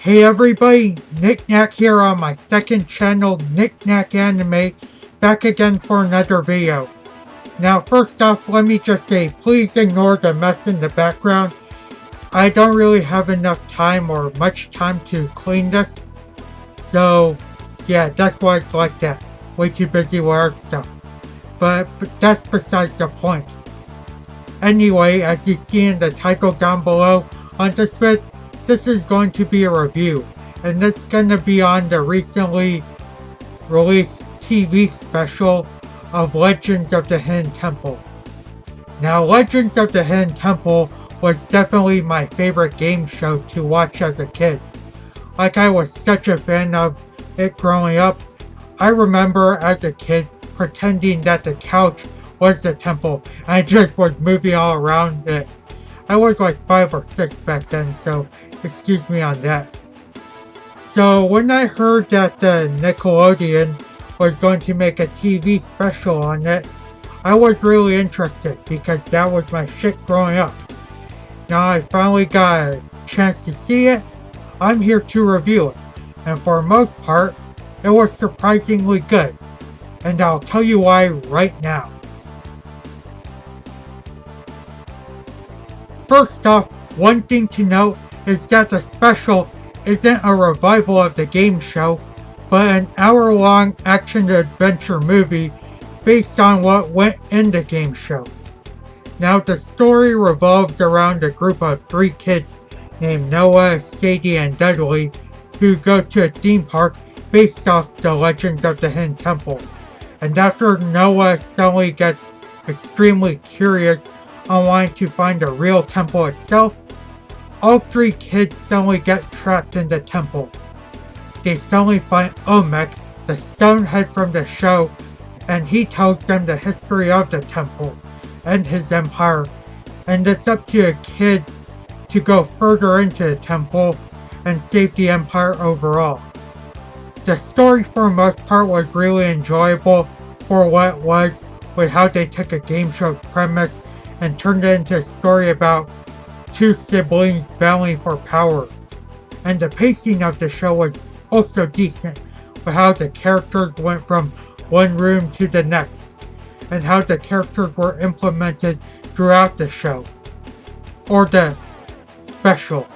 Hey everybody, Nick Knack here on my second channel, Nick Knack Anime, back again for another video. Now first off, let me just say, please ignore the mess in the background. I don't really have enough time or much time to clean this. So, yeah, that's why it's like that. Way too busy with our stuff. But that's besides the point. Anyway, as you see in the title down below on this vid, this is going to be a review, and it's going to be on the recently released TV special of Legends of the Hidden Temple. Now, Legends of the Hidden Temple was definitely my favorite game show to watch as a kid. Like, I was such a fan of it growing up. I remember as a kid pretending that the couch was the temple, and I just was moving all around it. I was like 5 or 6 back then, so excuse me on that. So when I heard that the Nickelodeon was going to make a TV special on it, I was really interested because that was my shit growing up. Now I finally got a chance to see it. I'm here to review it, and for the most part, it was surprisingly good, and I'll tell you why right now. First off, one thing to note is that the special isn't a revival of the game show, but an hour-long action-adventure movie based on what went in the game show. Now, the story revolves around a group of 3 kids named Noah, Sadie, and Dudley who go to a theme park based off the Legends of the Hidden Temple. And after Noah suddenly gets extremely curious on wanting to find the real temple itself, all 3 kids suddenly get trapped in the temple. They suddenly find Olmec, the stonehead from the show, and he tells them the history of the temple and his empire, and it's up to the kids to go further into the temple and save the empire overall. The story for the most part was really enjoyable for what it was, with how they took a game show's premise and turned it into a story about 2 siblings battling for power. And the pacing of the show was also decent, with how the characters went from one room to the next, and how the characters were implemented throughout the show, or the special.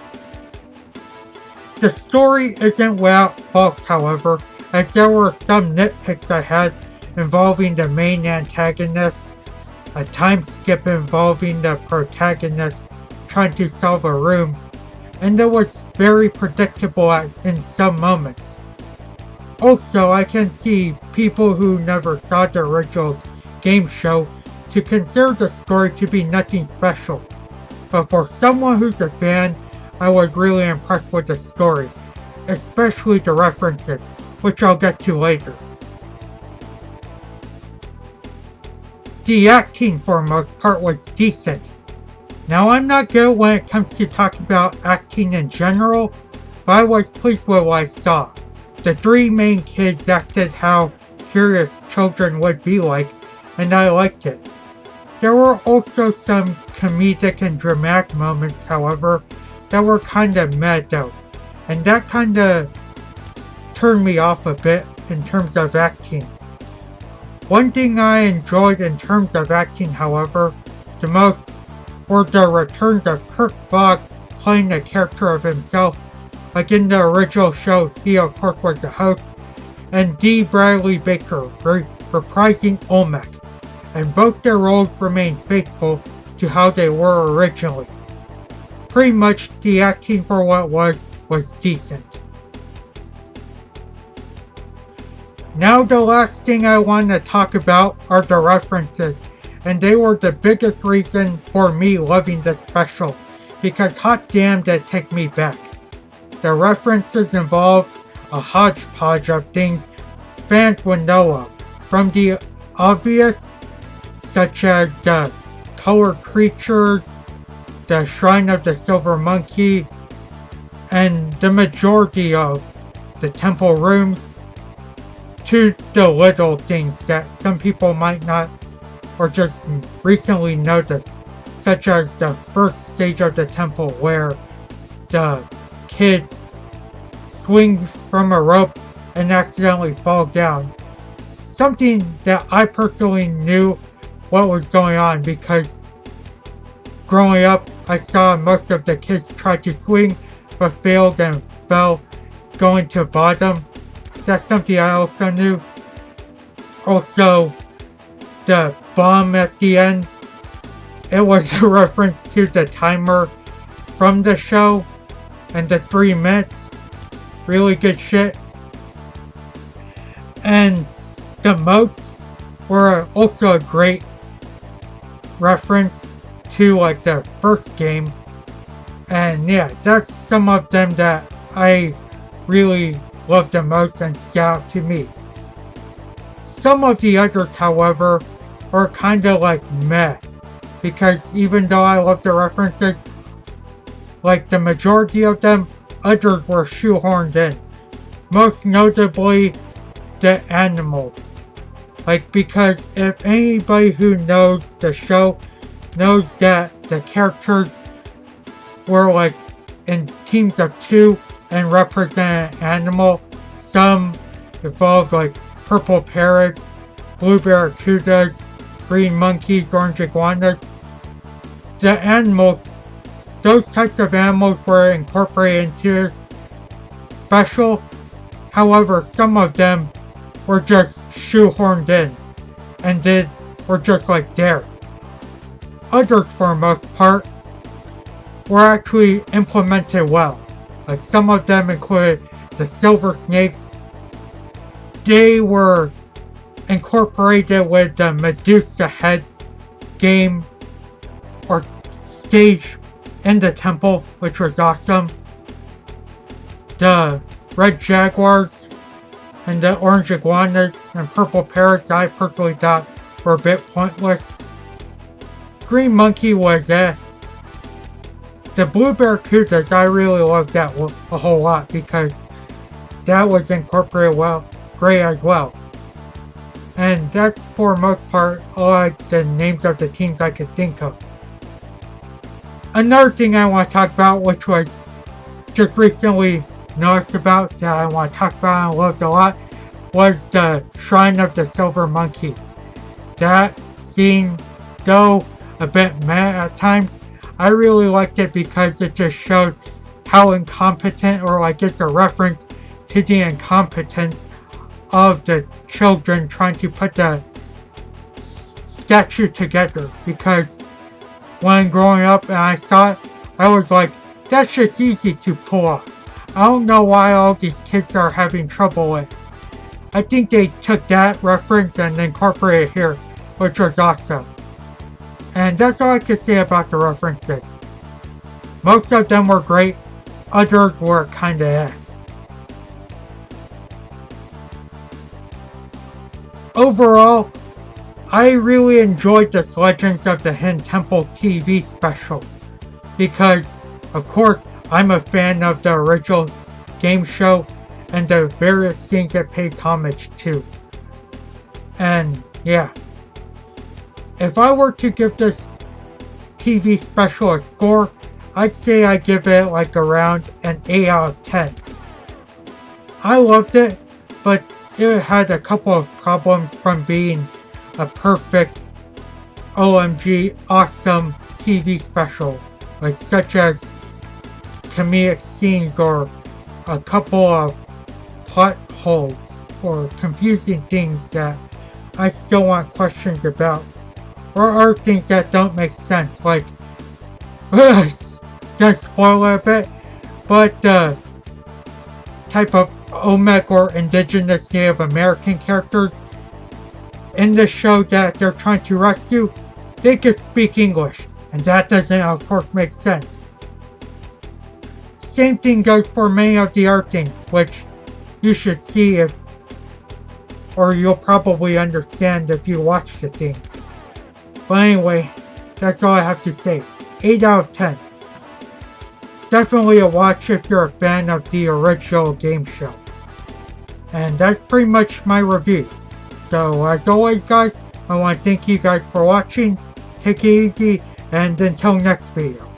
The story isn't without faults, however, as there were some nitpicks I had involving the main antagonist, a time skip involving the protagonist trying to solve a room, and it was very predictable in some moments. Also, I can see people who never saw the original game show to consider the story to be nothing special, but for someone who's a fan, I was really impressed with the story, especially the references, which I'll get to later. The acting for the most part was decent. Now, I'm not good when it comes to talking about acting in general, but I was pleased with what I saw. The 3 main kids acted how curious children would be like, and I liked it. There were also some comedic and dramatic moments, however, that were kinda mad though, and that kinda turned me off a bit in terms of acting. One thing I enjoyed in terms of acting, however, the most were the returns of Kirk Fogg playing the character of himself. Like in the original show, he of course was the host, and D. Bradley Baker reprising Olmec, and both their roles remained faithful to how they were originally. Pretty much the acting for what it was decent. Now the last thing I want to talk about are the references, and they were the biggest reason for me loving this special, because hot damn did it take me back. The references involved a hodgepodge of things fans would know of, from the obvious, such as the colored creatures, the Shrine of the Silver Monkey, and the majority of the temple rooms, to the little things that some people might not or just recently noticed, such as the first stage of the temple where the kids swings from a rope and accidentally fall down. Something that I personally knew what was going on because growing up I saw most of the kids try to swing but failed and fell going to bottom. That's something I also knew. Also, the bomb at the end, it was a reference to the timer from the show and the 3 minutes. Really good shit. And the moats were also a great reference to like the first game. And yeah, that's some of them that I really love the most and stick out to me. Some of the others, however, are kinda like meh. Because even though I love the references, like the majority of them, others were shoehorned in. Most notably, the animals. Like, because if anybody who knows the show knows that the characters were like in teams of 2 and represent an animal. Some evolved like purple parrots, blue barracudas, green monkeys, orange iguanas. The animals, those types of animals were incorporated into this special. However, some of them were just shoehorned in and were just like there. Others, for the most part, were actually implemented well. Like some of them included the silver snakes. They were incorporated with the Medusa head game or stage in the temple, which was awesome. The red jaguars and the orange iguanas and purple parrots I personally thought were a bit pointless. Green monkey was The blue barracudas, I really loved that a whole lot because that was incorporated well, great as well. And that's for most part all the names of the teams I could think of. Another thing I want to talk about, which was just recently noticed about that I want to talk about and loved a lot, was the Shrine of the Silver Monkey. That scene, though a bit meh at times, I really liked it because it just showed how incompetent, or like it's a reference to the incompetence of the children trying to put the statue together. Because when growing up and I saw it, I was like, that's just easy to pull off. I don't know why all these kids are having trouble with. I think they took that reference and incorporated it here, which was awesome. And that's all I can say about the references. Most of them were great, others were kinda eh. Overall, I really enjoyed this Legends of the Hidden Temple TV special. Because, of course, I'm a fan of the original game show and the various things it pays homage to. And yeah. If I were to give this TV special a score, I'd say I give it like around an 8 out of 10. I loved it, but it had a couple of problems from being a perfect OMG awesome TV special, like such as comedic scenes or a couple of plot holes or confusing things that I still want questions about. Or are things that don't make sense, like, gonna spoil it a bit, but the type of Olmec or indigenous Native American characters in the show that they're trying to rescue, they can speak English, and that doesn't of course make sense. Same thing goes for many of the other things, which you should see or you'll probably understand if you watch the thing. But anyway, that's all I have to say. 8 out of 10. Definitely a watch if you're a fan of the original game show. And that's pretty much my review. So as always guys, I want to thank you guys for watching. Take it easy, and until next video.